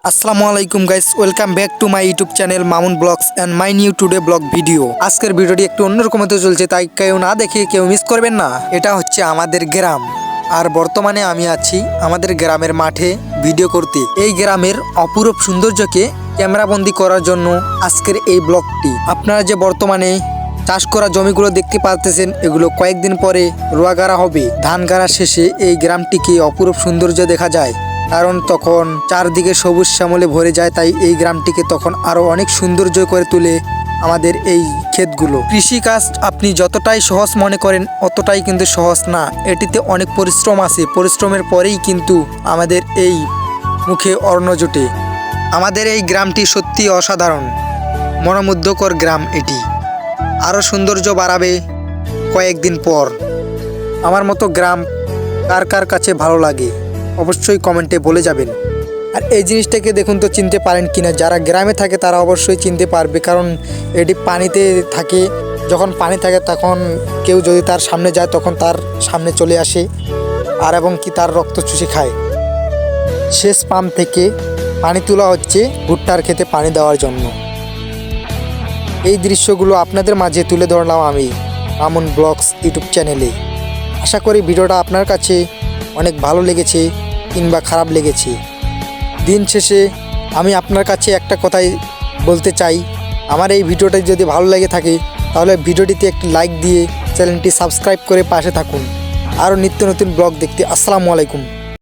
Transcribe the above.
আসসালামু আলাইকুম guys, welcome back to my YouTube channel Mamun vlogs and my new today vlog video. আজকের ভিডিওটি একটু অন্যরকম হতে চলছে, তাই কেউ না দেখে কেউ মিস করবেন না। এটা হচ্ছে আমাদের গ্রাম, আর বর্তমানে আমি আছি আমাদের গ্রামের মাঠে ভিডিও করতে। এই গ্রামের অপূরূপ সৌন্দর্যকে ক্যামেরাবন্দি করার জন্য আজকের এই ব্লগটি। আপনারা যে বর্তমানে চাষ করা জমিগুলো দেখতে পাচ্ছেন, এগুলো কয়েকদিন পরে রোয়া গাড়া হবে। ধান গাড়া শেষে এই গ্রামটিকে অপূরূপ সৌন্দর্য দেখা যায়, কারণ তখন চারদিকে সবুজ শ্যামলে ভরে যায়। তাই এই গ্রামটিকে তখন আরো অনেক সৌন্দর্য করে তোলে আমাদের এই ক্ষেতগুলো। কৃষিকাজ আপনি যতটাই সহজ মনে করেন অতটাই কিন্তু সহজ না, এটিতে অনেক পরিশ্রম আছে। পরিশ্রমের পরেই কিন্তু আমাদের এই মুখে অন্ন জোটে। আমাদের এই গ্রামটি সত্যি অসাধারণ, মনোমুগ্ধকর গ্রাম। এটি আরও সৌন্দর্য বাড়াবে কয়েকদিন পর। আমার মতো গ্রাম কার কার কাছে ভালো লাগে অবশ্যই কমেন্টে বলে যাবেন। আর এই জিনিসটাকে দেখুন তো চিনতে পারেন কিনা। যারা গ্রামে থাকে তারা অবশ্যই চিনতে পারবে, কারণ এটি পানিতে থাকে। যখন পানি থাকে তখন কেউ যদি তার সামনে যায় তখন তার সামনে চলে আসে, আর এবং কি তার রক্ত চুষে খায়। শেষ পাম্প থেকে পানি তোলা হচ্ছে ভুট্টার খেতে পানি দেওয়ার জন্য। এই দৃশ্যগুলো আপনাদের মাঝে তুলে ধরলাম আমি মামুন ব্লগস ইউটিউব চ্যানেলে। আশা করি ভিডিওটা আপনার কাছে অনেক ভালো লেগেছে কিংবা খারাপ লেগেছে। দিন শেষে আমি আপনার কাছে একটা কথাই বলতে চাই, আমার এই ভিডিওটা যদি ভালো লেগে থাকে তাহলে ভিডিওটিতে একটি লাইক দিয়ে চ্যানেলটি সাবস্ক্রাইব করে পাশে থাকুন আরও নিত্য নতুন ব্লগ দেখতে। আসসালামু আলাইকুম।